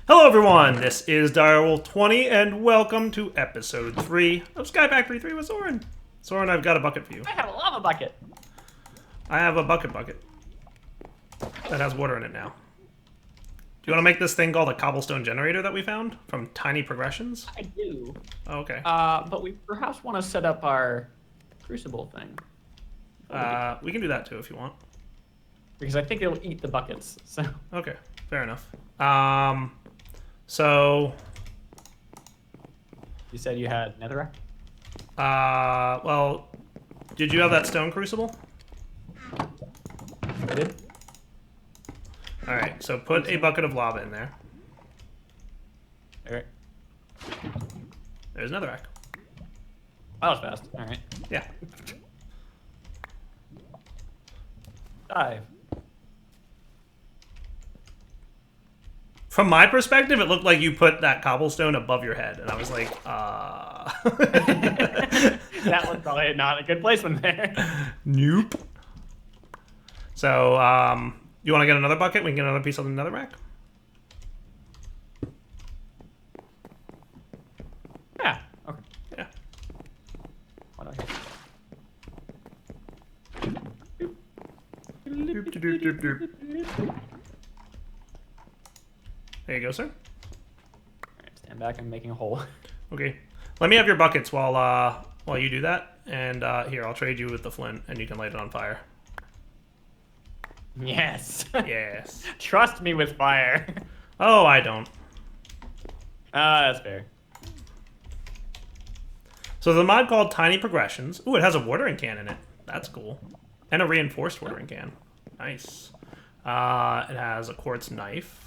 Hello everyone, this is Direwolf20 and welcome to episode 3 of Sky Factory 3 with Soren. Soren, I've got a bucket for you. I have a lava bucket. I have a bucket that has water in it now. Do you want to make this thing called a cobblestone generator that we found from Tiny Progressions? I do. Oh, okay. But we perhaps want to set up our crucible thing. We can do that too if you want. Because I think it'll eat the buckets. So. Okay, fair enough. So... You said you had netherrack? Well, did you have that stone crucible? I did. Alright, so put a bucket of lava in there. Alright. There's netherrack. That was fast. Alright. Yeah. Dive. From my perspective, it looked like you put that cobblestone above your head, and I was like, That was probably not a good placement there. Nope. So, you want to get another bucket? We can get another piece of the netherrack? Yeah. Okay. Yeah. Why don't Doop, doop, doop, doop. There you go, sir. Alright, stand back. I'm making a hole. Okay. Let me have your buckets while you do that. And here, I'll trade you with the flint, and you can light it on fire. Yes. Yes. Trust me with fire. Oh, I don't. That's fair. So the mod called Tiny Progressions. Ooh, it has a watering can in it. That's cool. And a reinforced watering can. Nice. It has a quartz knife.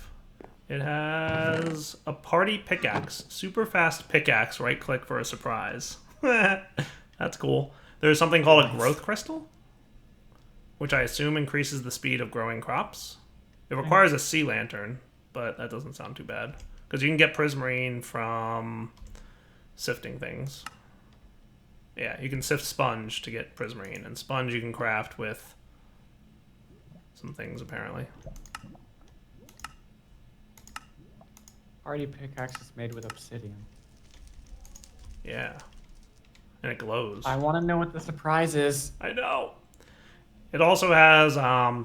It has a party pickaxe. Super fast pickaxe. Right click for a surprise. That's cool. There's something called a growth crystal, which I assume increases the speed of growing crops. It requires a sea lantern, but that doesn't sound too bad. Because you can get prismarine from sifting things. Yeah, you can sift sponge to get prismarine, and sponge you can craft with some things, apparently. Party pickaxe is made with obsidian. Yeah. And it glows. I want to know what the surprise is. I know. It also has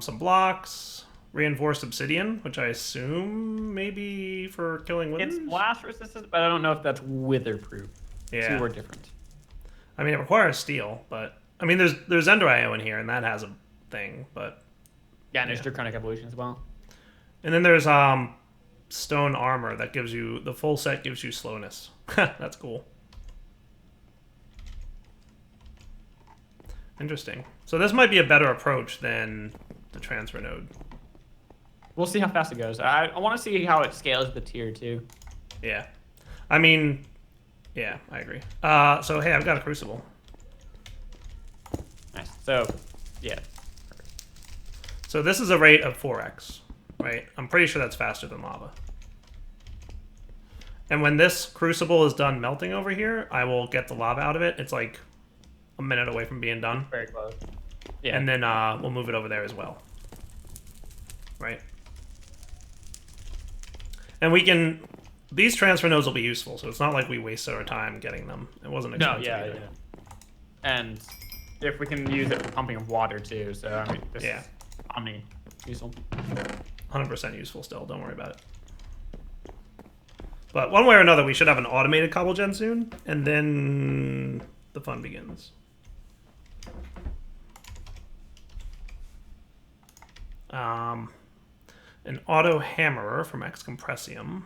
some blocks, reinforced obsidian, which I assume maybe for killing withers? It's blast resistant, but I don't know if that's witherproof. Yeah. Two are different. I mean, it requires steel, but... I mean, there's Ender IO in here, and that has a thing, but... Yeah, and there's draconic evolution as well. And then there's stone armor that gives you... The full set gives you slowness. That's cool. Interesting. So this might be a better approach than the transfer node. We'll see how fast it goes. I want to see how it scales the tier too. Yeah. I mean... Yeah, I agree. So, hey, I've got a crucible. Nice. So, yeah. Perfect. So this is a rate of 4x, right? I'm pretty sure that's faster than lava. And when this crucible is done melting over here, I will get the lava out of it. It's like a minute away from being done. Very close. Yeah. And then we'll move it over there as well. Right? And we can... These transfer nodes will be useful, so it's not like we wasted our time getting them. It wasn't expensive either. And if we can use it for pumping of water too, so I mean, this is omni useful. 100% useful still, don't worry about it. But one way or another, we should have an automated cobble gen soon, and then the fun begins. An auto hammerer from X Compressium.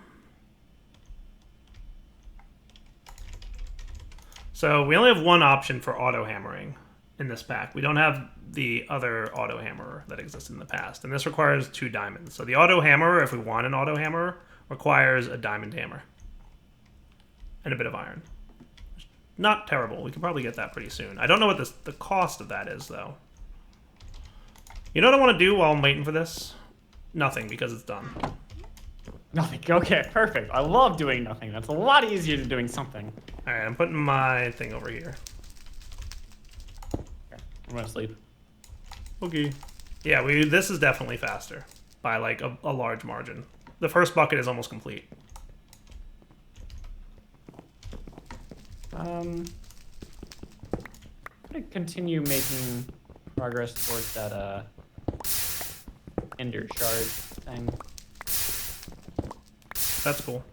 So we only have one option for auto hammering in this pack. We don't have the other auto hammerer that existed in the past, and this requires 2 diamonds. So the auto hammerer, if we want an auto hammerer, requires a diamond hammer and a bit of iron. Not terrible. We can probably get that pretty soon. I don't know what the cost of that is, though. You know what I want to do while I'm waiting for this? Nothing, because it's done. Nothing. Okay, perfect. I love doing nothing. That's a lot easier than doing something. All right, I'm putting my thing over here. Okay, I'm gonna sleep. Okay. Yeah, this is definitely faster by like a large margin. The first bucket is almost complete. I'm gonna continue making progress towards that ender shard thing. That's cool.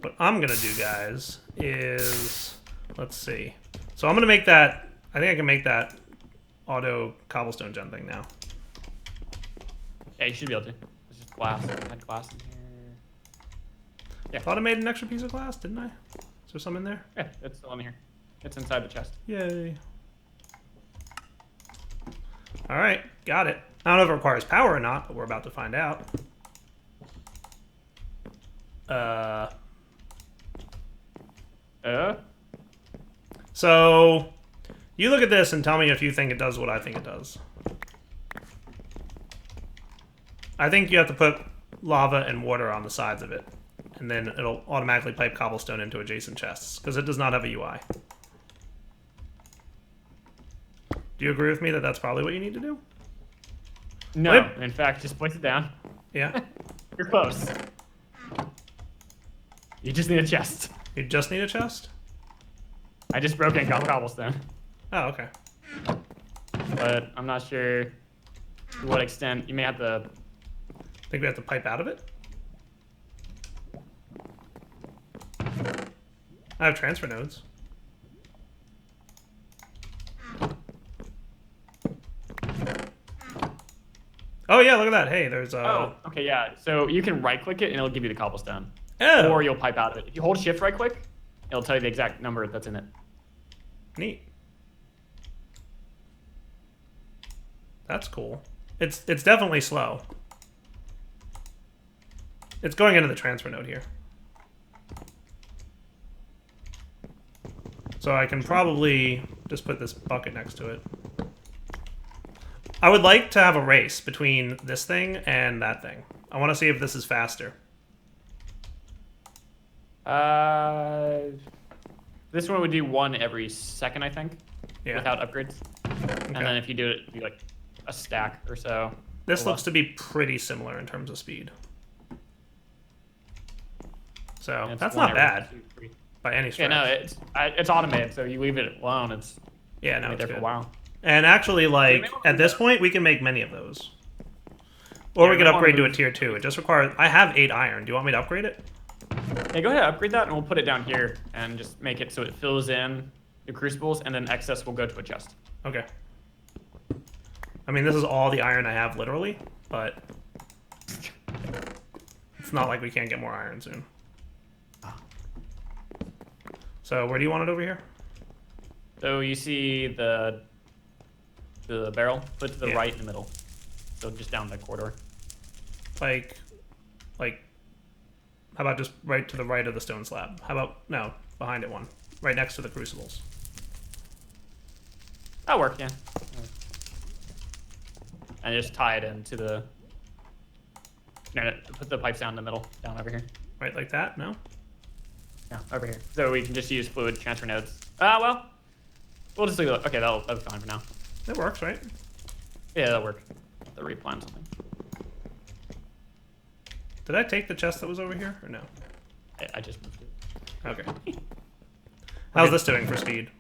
What I'm gonna do, guys, is let's see. So I'm gonna make that. I think I can make that auto cobblestone gen thing now. Yeah, you should be able to. There's just glass. I had glass in here. I thought I made an extra piece of glass, didn't I? Is there some in there? Yeah, it's still in here. It's inside the chest. Yay. All right, got it. I don't know if it requires power or not, but we're about to find out. So, you look at this and tell me if you think it does what I think it does. I think you have to put lava and water on the sides of it, and then it'll automatically pipe cobblestone into adjacent chests, because it does not have a UI. Do you agree with me that that's probably what you need to do? No, What? in fact, just place it down. Yeah? You're close. You just need a chest. You just need a chest? I just broke in cobblestone. Oh, okay. But I'm not sure to what extent. You may have to... Think we have to pipe out of it? I have transfer nodes. Oh yeah, look at that. Hey, there's Oh, okay, yeah. So you can right-click it and it'll give you the cobblestone. Oh. Or you'll pipe out of it. If you hold shift right-click, it'll tell you the exact number that's in it. Neat. That's cool. It's definitely slow. It's going into the transfer node here. So I can probably just put this bucket next to it. I would like to have a race between this thing and that thing. I want to see if this is faster. This one would do one every second, I think, Yeah. without upgrades. Okay. And then if you do it, it'd be like a stack or so. This looks to be pretty similar in terms of speed. So And it's that's one not every bad 2, 3. by any Yeah, stretch. no, it's automated, so you leave it alone. It's Yeah, no, been it's there for a good. while. And actually, like, maybe we'll at do this that. point, we can make many of those. Or Yeah, we could we wanna upgrade to a move- tier 2. It just requires... I have 8 iron. Do you want me to upgrade it? Yeah, go ahead, upgrade that, and we'll put it down here and just make it so it fills in the crucibles, and then excess will go to a chest. Okay. I mean, this is all the iron I have, literally, but... It's not like we can't get more iron soon. So, where do you want it over here? So you see the barrel, put to the Yeah. right in the middle. So just down the corridor. Like, how about just right to the right of the stone slab? How about, no, behind it one. Right next to the crucibles. That'll work, yeah. And just tie it into the... No, put the pipes down in the middle, down over here. Right like that? No? Yeah, over here. So we can just use fluid transfer nodes. Well, we'll just leave it. Okay, that'll be fine for now. It works, right? Yeah, that'll work. The replan something. Did I take the chest that was over here, or no? I just moved it. Okay. How's this doing for speed?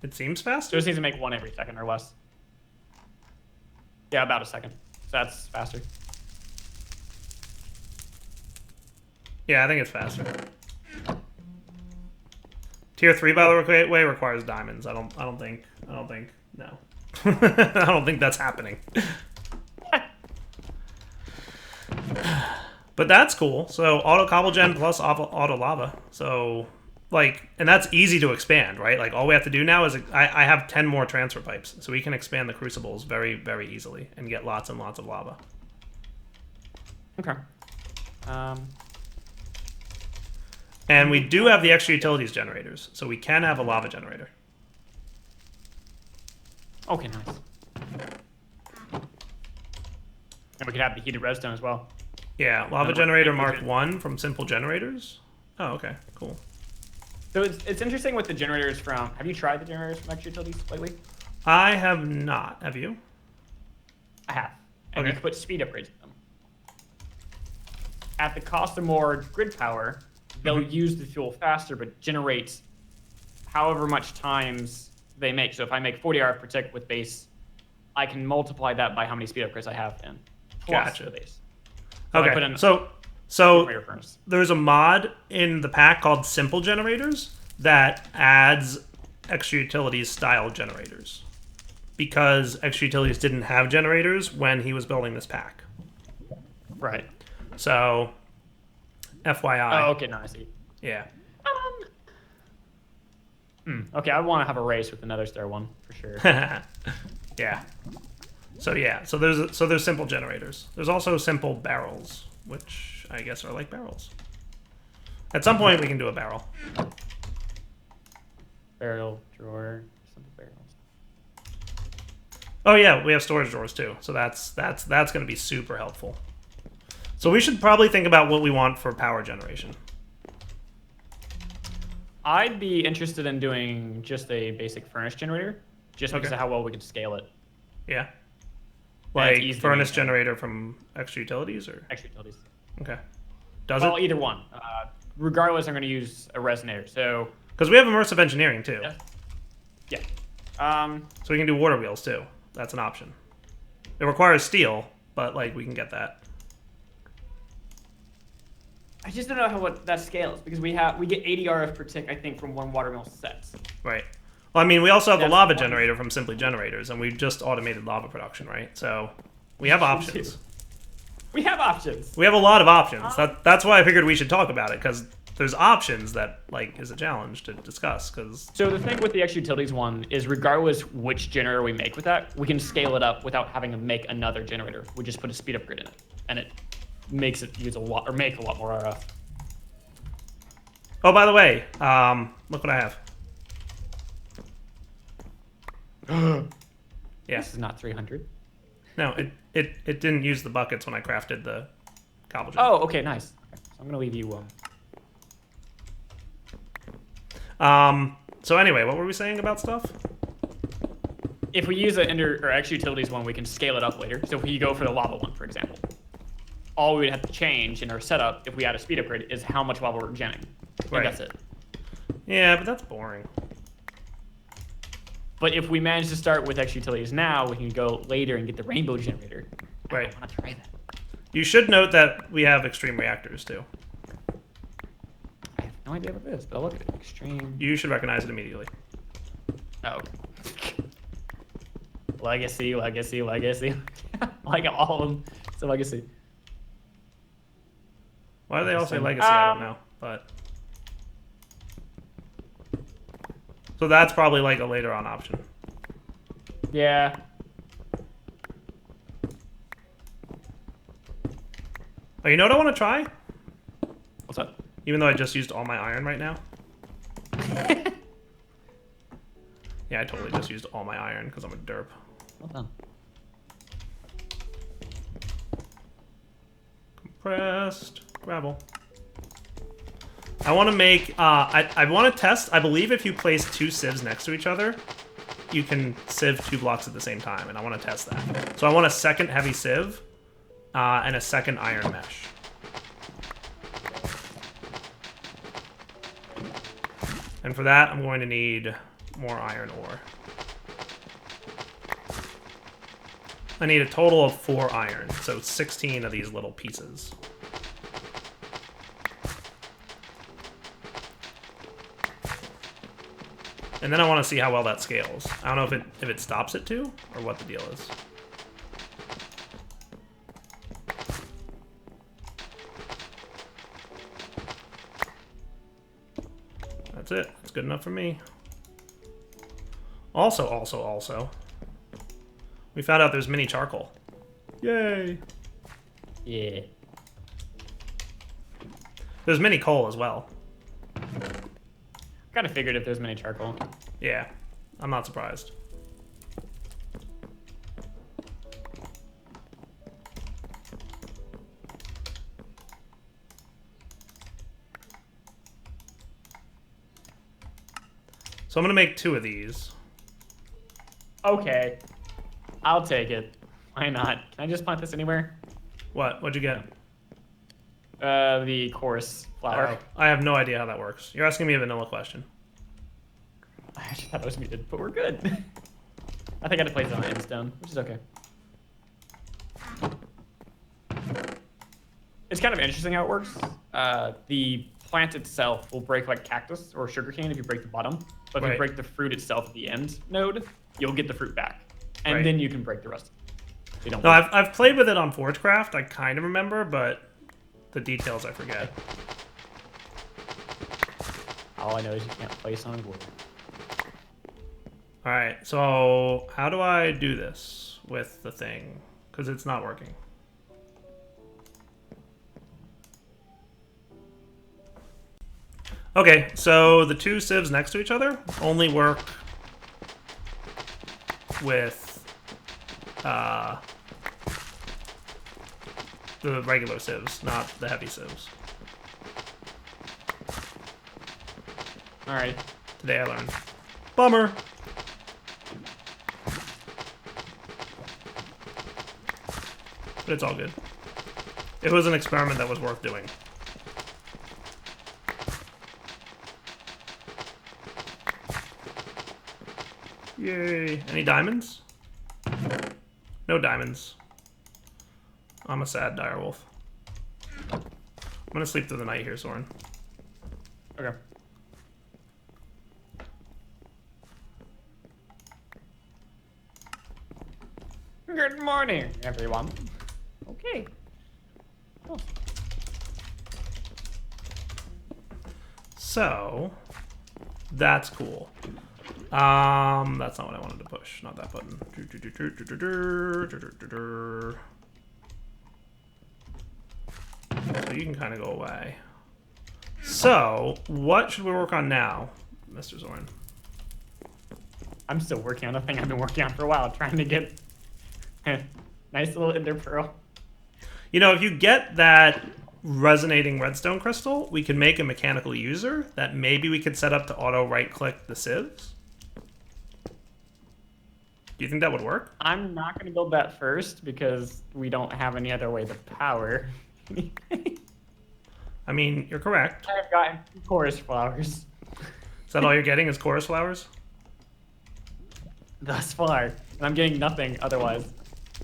It seems So faster? just needs to make one every second or less. Yeah, about a second. So that's faster. Yeah, I think it's faster. Tier 3, by the way, requires diamonds. I don't think, no. I don't think that's happening. But that's cool. So, auto cobblegen plus auto lava. So, like, and that's easy to expand, right? Like, all we have to do now is, I have 10 more transfer pipes. So we can expand the crucibles very, very easily and get lots and lots of lava. Okay. And we do have the extra utilities generators. So we can have a lava generator. Okay, nice. And we could have the heated redstone as well. Yeah, lava And generator we Mark could- 1 from Simple Generators. Oh, okay, cool. So it's interesting with the generators from... Have you tried the generators from extra utilities lately? I have not. Have you? I have. And you Okay. can put speed upgrades in them. at the cost of more grid power, they'll use the fuel faster, but generate however much times they make. So if I make 40 RF per tick with base, I can multiply that by how many speed upgrades I have in. Plus Gotcha. the base. Okay, so there's a mod in the pack called Simple Generators that adds extra utilities style generators, because extra utilities didn't have generators when he was building this pack. Right. So, FYI. Oh, okay, no, I see. Yeah. Okay, I want to have a race with another star one for sure. Yeah. So there's simple generators. There's also simple barrels, which I guess are like barrels. At some point we can do a barrel. Barrel drawer, simple barrels. Oh yeah, we have storage drawers too. So that's going to be super helpful. So we should probably think about what we want for power generation. I'd be interested in doing just a basic furnace generator, just because of how well we can scale it. Yeah. Like furnace generator from extra utilities or? Extra utilities. Okay. Does well, it? Either one. Regardless, I'm going to use a resonator. So. Because we have immersive engineering too. Yeah. So we can do water wheels too. That's an option. It requires steel, but like we can get that. I just don't know how that scales, because we get 80 RF per tick, I think, from one water mill set. Right. Well, I mean, we also have the lava generator from Simply Generators, and we've just automated lava production, right? So we have options. We have options. We have a lot of options. That's why I figured we should talk about it, because there's options that like is a challenge to discuss. So the thing with the extra utilities one is, regardless which generator we make with that, we can scale it up without having to make another generator. We just put a speed upgrade in it, and it makes it use a lot, or make a lot more RF. Oh, by the way, look what I have. Yeah. This is not 300. No, it didn't use the buckets when I crafted the cobblestone. Oh, okay, nice. Okay, so I'm gonna leave you So anyway, what were we saying about stuff? If we use an extra utilities one, we can scale it up later. So if we go for the lava one, for example, all we would have to change in our setup if we add a speed upgrade is how much lava we're genning. Right. And that's it. Yeah, but that's boring. But if we manage to start with extra utilities now, we can go later and get the rainbow generator. Right. I want to try that. You should note that we have extreme reactors too. I have no idea what it is, but I'll look at it. Extreme. You should recognize it immediately. Oh. Legacy. Like all of them. It's a legacy. Why do they all say legacy? I don't know, but. So that's probably like a later on option. Yeah. Oh, you know what I want to try? What's up? Even though I just used all my iron right now. Yeah, I totally just used all my iron because I'm a derp. Well done. Compressed gravel. I want to make, I want to test, I believe if you place two sieves next to each other, you can sieve 2 blocks at the same time, and I want to test that. So I want a second heavy sieve, and a second iron mesh. And for that, I'm going to need more iron ore. I need a total of 4 iron, so 16 of these little pieces. And then I want to see how well that scales. I don't know if it stops at 2 or what the deal is. That's it. That's good enough for me. Also, we found out there's mini charcoal. Yay! Yeah. There's mini coal as well. Kind of figured if there's mini charcoal. Yeah, I'm not surprised. So I'm gonna make 2 of these. Okay. I'll take it. Why not? Can I just plant this anywhere? What? What'd you get? The chorus flower. I have no idea how that works. You're asking me a vanilla question. I actually thought it was muted, but we're good. I think I had to place it on endstone, which is okay. It's kind of interesting how it works. The plant itself will break like cactus or sugarcane if you break the bottom. But if you break the fruit itself at the end node, you'll get the fruit back. And then you can break the rest. So no, I've played with it on Forgecraft. I kind of remember, but the details I forget. All I know is you can't place on wood. Alright, so how do I do this with the thing? Because it's not working. Okay, so the two sieves next to each other only work with the regular sieves, not the heavy sieves. Alright. Today I learned. Bummer! But it's all good. It was an experiment that was worth doing. Yay. Any diamonds? No diamonds. I'm a sad direwolf. I'm gonna sleep through the night here, Soren. Okay. Good morning, everyone. Okay. Oh. So, that's cool. That's not what I wanted to push. Not that button. So you can kind of go away. So, what should we work on now, Mr. Zoran? I'm still working on a thing I've been working on for a while, trying to get a nice little ender pearl. You know, if you get that resonating redstone crystal, we can make a mechanical user that maybe we could set up to auto right-click the sieves. Do you think that would work? I'm not going to build that first because we don't have any other way to power. I mean, you're correct. I've gotten chorus flowers. Is that all you're getting is chorus flowers? Thus far. And I'm getting nothing otherwise.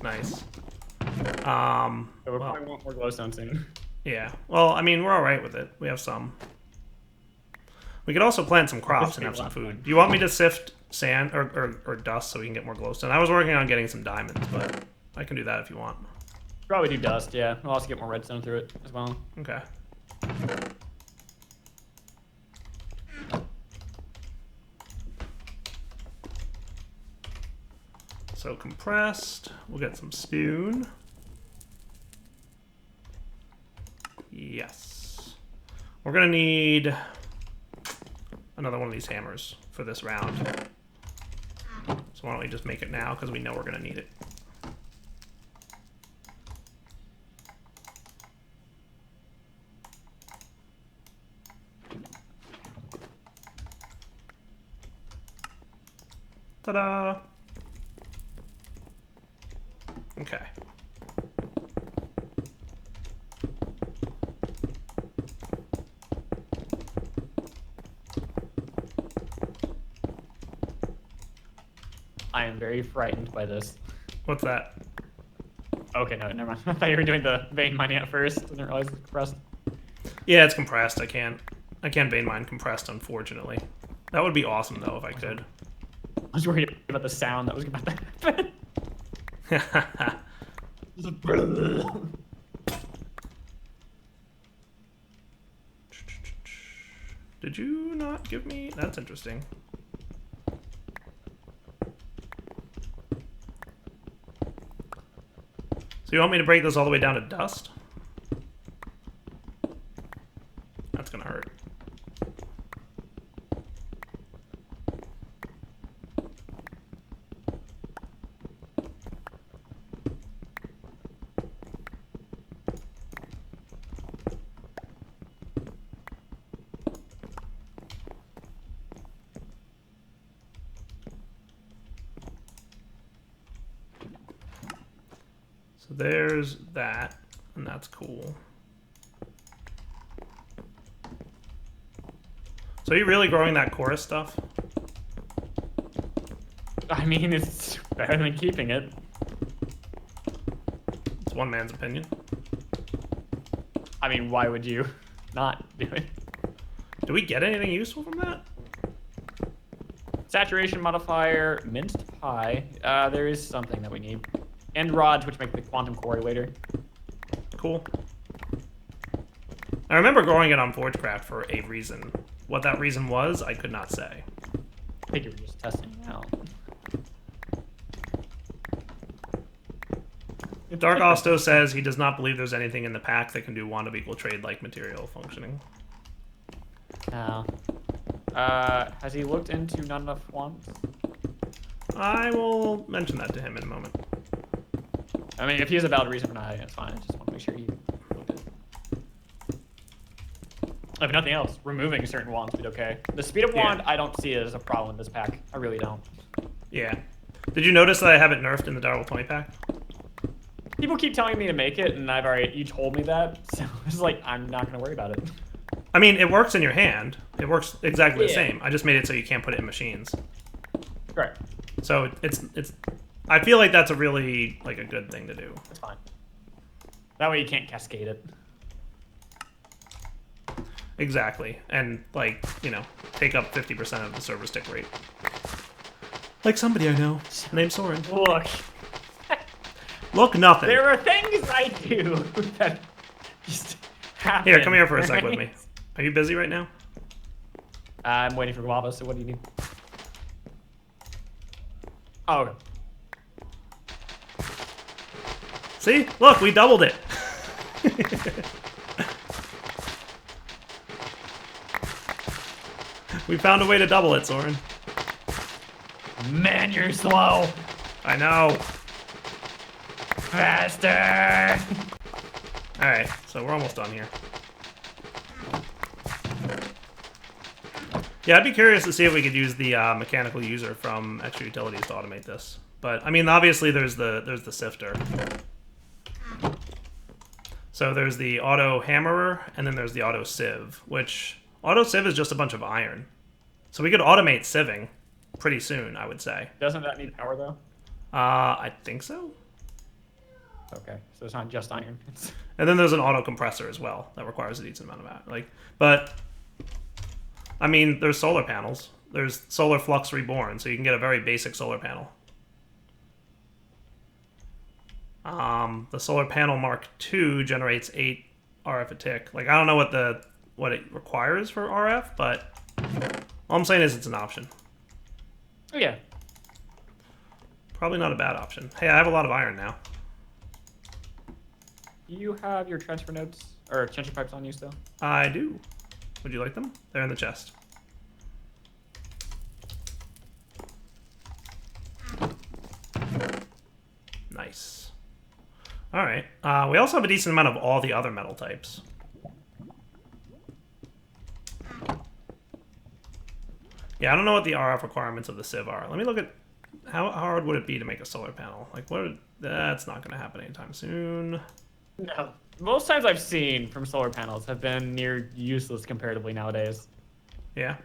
Nice. So we'll probably want more glowstone soon. Yeah. Well, I mean, we're all right with it. We have some. We could also plant some crops and have some food. Do you want me to sift sand or dust so we can get more glowstone? I was working on getting some diamonds, but I can do that if you want. Probably do dust, yeah. We'll also get more redstone through it as well. Okay. So compressed. We'll get some spoon. Yes. We're gonna need another one of these hammers for this round. So why don't we just make it now, because we know we're gonna need it. Ta-da! Okay. I am very frightened by this. What's that? Okay, no, never mind. I thought you were doing the vein mining at first. I didn't realize it was compressed. Yeah, it's compressed. I can't vein mine compressed, unfortunately. That would be awesome, though, if I could. I was worried about the sound that was about to happen. Did you not give me? That's interesting. So you want me to break this all the way down to dust? That's gonna hurt. So there's that, and that's cool. So are you really growing that chorus stuff? I mean, it's better than keeping it. It's one man's opinion. I mean, why would you not do it? Do we get anything useful from that? Saturation modifier, minced pie. There is something that we need. And rods, which make the quantum core later. Cool. I remember growing it on Forgecraft for a reason. What that reason was, I could not say. I think you were just testing it out. Dark Osto says he does not believe there's anything in the pack that can do wand of equal trade like material functioning. No. Has he looked into not enough wands? I will mention that to him in a moment. I mean, if he has a valid reason for not having it, it's fine. I just want to make sure he looked at it. If nothing else, removing certain wands would be okay. The speed up wand, I don't see it as a problem in this pack. I really don't. Yeah. Did you notice that I have it nerfed in the Darwell 20 pack? People keep telling me to make it, and you told me that, so it's like, I'm not going to worry about it. I mean, it works in your hand. It works exactly the same. I just made it so you can't put it in machines. Correct. So it's. I feel like that's a really a good thing to do. That's fine. That way you can't cascade it. Exactly, and take up 50% of the server stick rate. Like somebody I know named Soren. Look. Look, nothing. There are things I do that just happen. Here, come here for a sec with me. Are you busy right now? I'm waiting for guava, so what do you need? Oh, okay. See? Look, we doubled it. We found a way to double it, Soren. Man, you're slow. I know. Faster. Alright, so we're almost done here. Yeah, I'd be curious to see if we could use the mechanical user from extra utilities to automate this. But I mean, obviously there's the sifter. So there's the auto hammerer, and then there's the auto sieve, which auto sieve is just a bunch of iron. So we could automate sieving pretty soon, I would say. Doesn't that need power though? I think so. Okay, so it's not just iron. And then there's an auto compressor as well that requires a decent amount of but I mean, there's solar panels. There's solar flux reborn, so you can get a very basic solar panel. The solar panel Mark II generates 8 RF a tick. I don't know what it requires for RF, but all I'm saying is it's an option. Oh yeah. Probably not a bad option. Hey, I have a lot of iron now. You have your transfer nodes or transfer pipes on you still? I do. Would you like them? They're in the chest. Nice. All right. We also have a decent amount of all the other metal types. Yeah, I don't know what the RF requirements of the Sieve are. Let me look at how hard would it be to make a solar panel. That's not going to happen anytime soon. No. Most times I've seen from solar panels have been near useless comparatively nowadays. Yeah.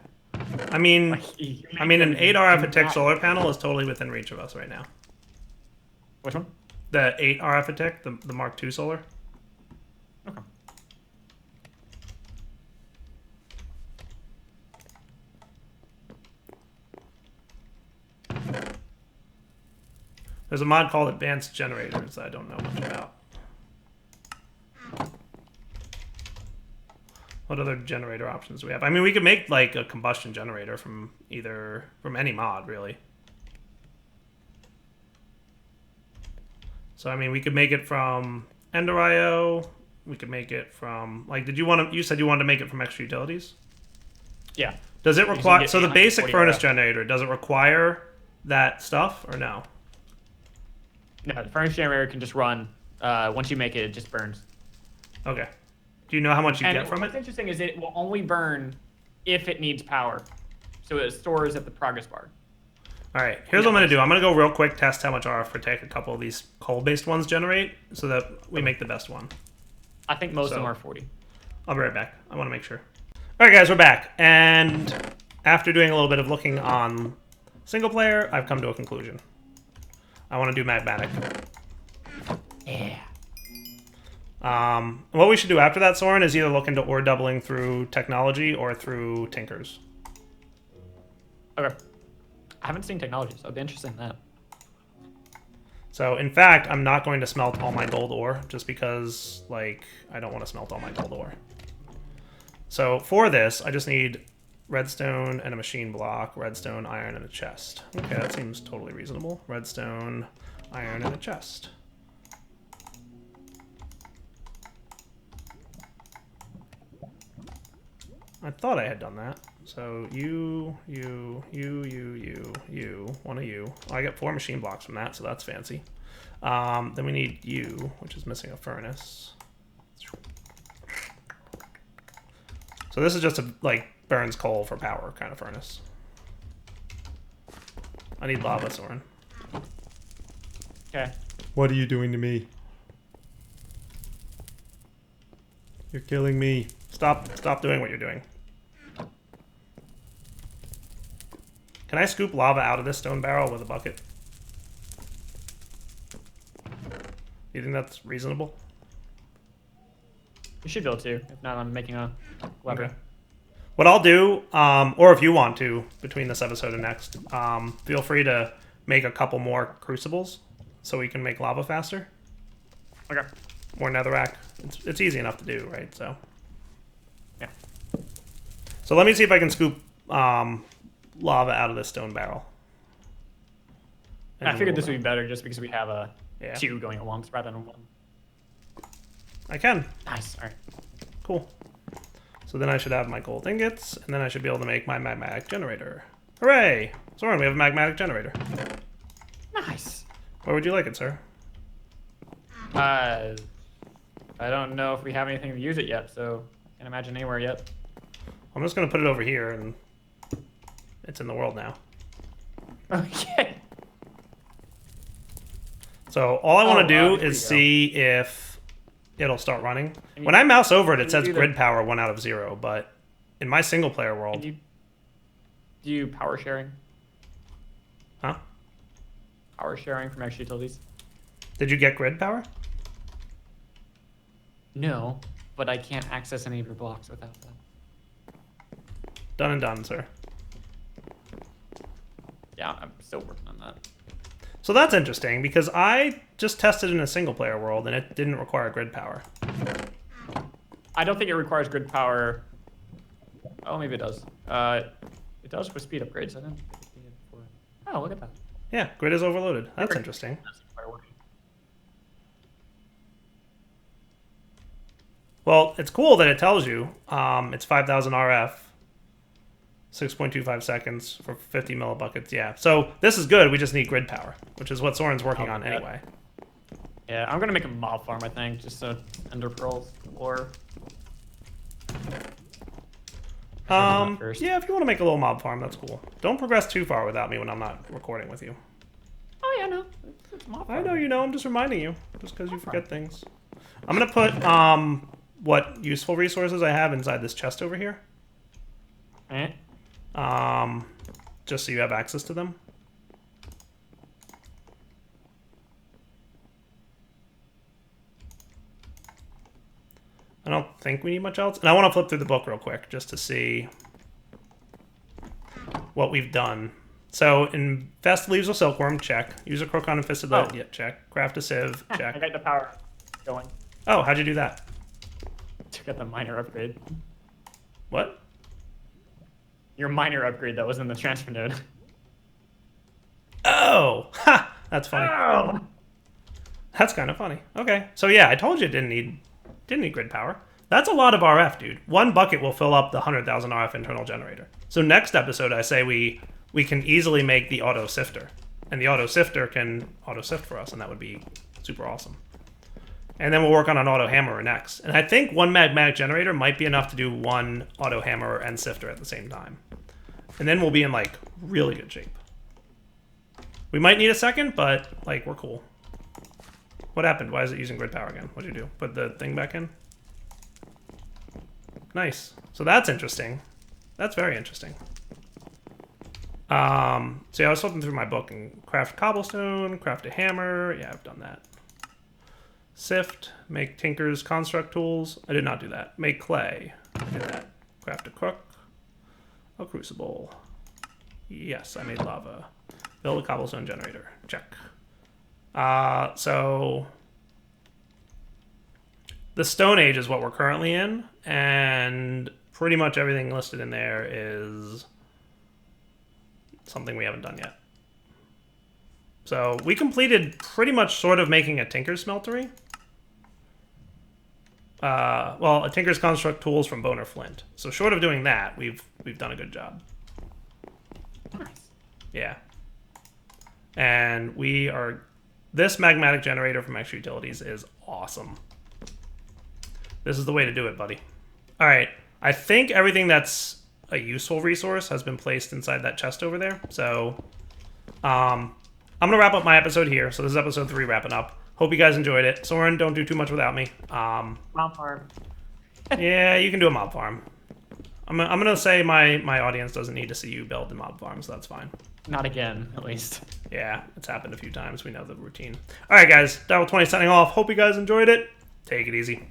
I mean, an 8 RF a tick solar panel is totally within reach of us right now. Which one? The 8 RF a tick, the Mark II solar. Okay. There's a mod called Advanced Generators that I don't know much about. What other generator options do we have? I mean, we could make a combustion generator from any mod, really. So I mean, we could make it from Ender.io. We could make it from you said you wanted to make it from extra utilities? Yeah. Does it require the basic furnace RF. generator, does it require that stuff or no? No, the furnace generator can just run. Once you make it, it just burns. Okay. Do you know how much you get from what's it? interesting is it will only burn if it needs power. So it stores at the progress bar. All right, here's what I'm going to do. I'm going to go real quick, test how much RF per tick a couple of these coal-based ones generate so that we make the best one. I think most of them are 40. I'll be right back. I want to make sure. All right, guys, we're back, and after doing a little bit of looking on single player, I've come to a conclusion. I want to do magmatic. Yeah. What we should do after that, Soren, is either look into ore doubling through technology or through tinkers. Okay. I haven't seen technology, so I'd be interested in that. So, in fact, I'm not going to smelt all my gold ore, just because, like, I don't want to smelt all my gold ore. So, for this, I just need redstone and a machine block, redstone, iron, and a chest. Okay, that seems totally reasonable. Redstone, iron, and a chest. I thought I had done that. So you, one of you. Oh, I got 4 machine blocks from that, so that's fancy. Then we need you, which is missing a furnace. So this is just a, like, burns coal for power kind of furnace. I need lava, Soren. Okay. What are you doing to me? You're killing me. Stop doing what you're doing. Can I scoop lava out of this stone barrel with a bucket? You think that's reasonable? You should be able to. If not, I'm making a lever. Okay. What I'll do, or if you want to, between this episode and next, feel free to make a couple more crucibles so we can make lava faster. Okay. More netherrack. It's easy enough to do, right? So. Yeah. So let me see if I can scoop lava out of this stone barrel. And I figured this would be better just because we have a Yeah. 2 going at once rather than 1. I can. Nice. All right. Cool. So then I should have my gold ingots, and then I should be able to make my magmatic generator. Hooray! Soren, we have a magmatic generator. Nice. Where would you like it, sir? I don't know if we have anything to use it yet, so can't imagine anywhere yet. I'm just going to put it over here, and it's in the world now. Okay. So all I want to do here is you go. see if it'll start running. Can When you- I mouse over it, it can you says do the- grid power 1 out of 0, but in my single player world... Can you do power sharing? Huh? Power sharing from extra utilities? Did you get grid power? No, but I can't access any of your blocks without that. Done and done, sir. Yeah, I'm still working on that. So that's interesting, because I just tested in a single player world, and it didn't require grid power. I don't think it requires grid power. Oh, maybe it does. It does for speed upgrades. I didn't think it needed for. Oh, look at that. Yeah, grid is overloaded. That's Super. interesting. That's quite working. Well, it's cool that it tells you it's 5,000 RF, 6.25 seconds for 50 millibuckets. Yeah, so this is good. We just need grid power, which is what Soren's working on yeah. anyway. Yeah, I'm gonna make a mob farm. I think just so ender pearls or. First. Yeah, if you want to make a little mob farm, that's cool. Don't progress too far without me when I'm not recording with you. Oh yeah, no. It's mob I farm. know you know. I'm just reminding you, just because you forget things. I'm gonna put what useful resources I have inside this chest over here. Eh? Just so you have access to them. I don't think we need much else. And I want to flip through the book real quick just to see what we've done. So, infest leaves with silkworm, check. Use a crook on infested lead, yeah, check. Craft a sieve, I check. got the power going. Oh, how'd you do that? To get the miner upgrade. What? Your miner upgrade that was in the transfer node. Oh, ha! That's funny. Oh! That's kind of funny. Okay, so yeah, I told you it didn't need grid power. That's a lot of RF, dude. 1 bucket will fill up the 100,000 RF internal generator. So next episode, I say we can easily make the auto sifter, and the auto sifter can auto sift for us, and that would be super awesome. And then we'll work on an auto hammerer next. And I think 1 magmatic generator might be enough to do 1 auto hammerer and sifter at the same time. And then we'll be in like really good shape. We might need a second, but like we're cool. What happened? Why is it using grid power again? What did you do? Put the thing back in? Nice. So that's interesting. That's very interesting. So yeah, I was flipping through my book and craft cobblestone, craft a hammer. Yeah, I've done that. Sift, make tinker's construct tools. I did not do that. Make clay. I did that. Craft a crook. A crucible. Yes, I made lava. Build a cobblestone generator. Check. So the Stone Age is what we're currently in, and pretty much everything listed in there is something we haven't done yet. So we completed pretty much sort of making a tinker's smeltery. Well, a tinker's construct tools from bone or flint. So short of doing that, we've done a good job. Nice. Yeah. And we are... This magmatic generator from Extra Utilities is awesome. This is the way to do it, buddy. All right. I think everything that's a useful resource has been placed inside that chest over there. So I'm going to wrap up my episode here. So this is episode 3 wrapping up. Hope you guys enjoyed it. Soren, don't do too much without me. Mob farm. Yeah, you can do a mob farm. I'm going to say my audience doesn't need to see you build the mob farm, so that's fine. Not again, at least. Yeah, it's happened a few times. We know the routine. All right, guys. Darryl20 signing off. Hope you guys enjoyed it. Take it easy.